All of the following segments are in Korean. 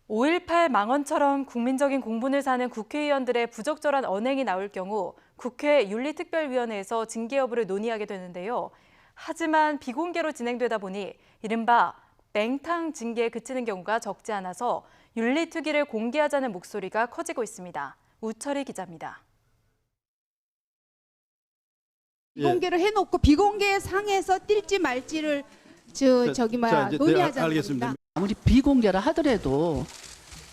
5.18 망언처럼 국민적인 공분을 사는 국회의원들의 부적절한 언행이 나올 경우 국회 윤리특별위원회에서 징계 여부를 논의하게 되는데요. 하지만 비공개로 진행되다 보니 이른바 맹탕 징계에 그치는 경우가 적지 않아서 윤리특위를 공개하자는 목소리가 커지고 있습니다. 우철희 기자입니다. 비공개를 해놓고 비공개 상에서 뛸지 말지를 논의하자는 알겠습니다. 겁니다. 아무리 비공개라 하더라도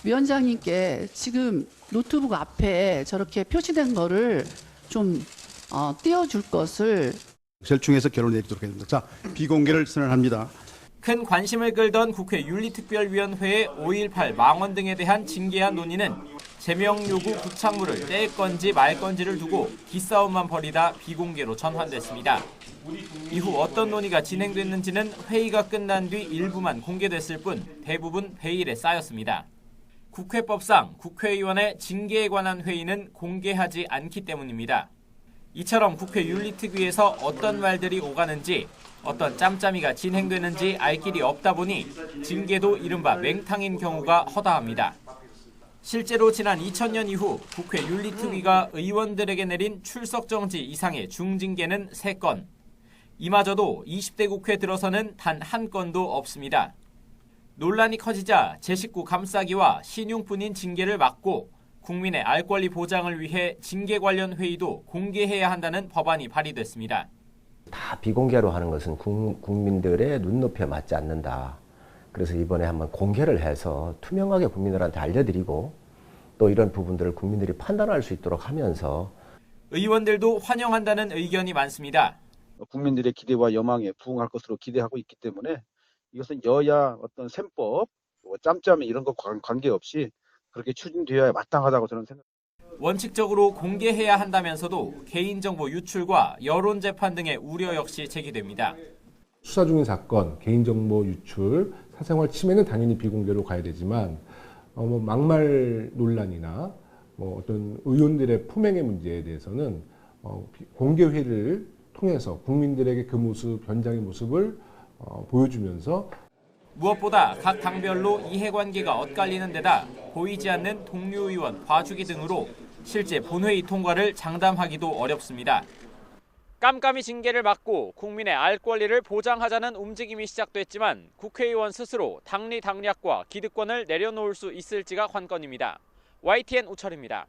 위원장님께 지금 노트북 앞에 저렇게 표시된 거를 좀 띄워줄 것을 절충해서 결론을 내리도록 하겠습니다. 자, 비공개를 선언합니다. 큰 관심을 끌던 국회 윤리특별위원회의 5.18 망언 등에 대한 징계안 논의는 제명 요구 구창물을 뗄 건지 말 건지를 두고 기싸움만 벌이다 비공개로 전환됐습니다. 이후 어떤 논의가 진행됐는지는 회의가 끝난 뒤 일부만 공개됐을 뿐 대부분 베일에 쌓였습니다. 국회법상 국회의원의 징계에 관한 회의는 공개하지 않기 때문입니다. 이처럼 국회 윤리특위에서 어떤 말들이 오가는지 어떤 짬짬이가 진행되는지 알 길이 없다 보니 징계도 이른바 맹탕인 경우가 허다합니다. 실제로 지난 2000년 이후 국회 윤리특위가 의원들에게 내린 출석정지 이상의 중징계는 3건. 이마저도 20대 국회 들어서는 단 한 건도 없습니다. 논란이 커지자 제19 감싸기와 신용뿐인 징계를 막고 국민의 알 권리 보장을 위해 징계 관련 회의도 공개해야 한다는 법안이 발의됐습니다. 다 비공개로 하는 것은 국민들의 눈높이에 맞지 않는다. 그래서 이번에 한번 공개를 해서 투명하게 국민들한테 알려드리고 또 이런 부분들을 국민들이 판단할 수 있도록 하면서 의원들도 환영한다는 의견이 많습니다. 국민들의 기대와 여망에 부응할 것으로 기대하고 있기 때문에 이것은 여야 어떤 셈법, 짬짬이 이런 것 관계없이 그렇게 추진되어야 마땅하다고 저는 생각합니다. 원칙적으로 공개해야 한다면서도 개인정보 유출과 여론 재판 등의 우려 역시 제기됩니다. 수사 중인 사건, 개인정보 유출, 사생활 침해는 당연히 비공개로 가야 되지만 막말 논란이나 어떤 의원들의 품행의 문제에 대해서는 공개 회의를 통해서 국민들에게 그 모습, 현장의 모습을 보여주면서 무엇보다 각 당별로 이해관계가 엇갈리는 데다 보이지 않는 동료 의원 봐주기 등으로 실제 본회의 통과를 장담하기도 어렵습니다. 깜깜이 징계를 막고 국민의 알 권리를 보장하자는 움직임이 시작됐지만 국회의원 스스로 당리당략과 기득권을 내려놓을 수 있을지가 관건입니다. YTN 우철입니다.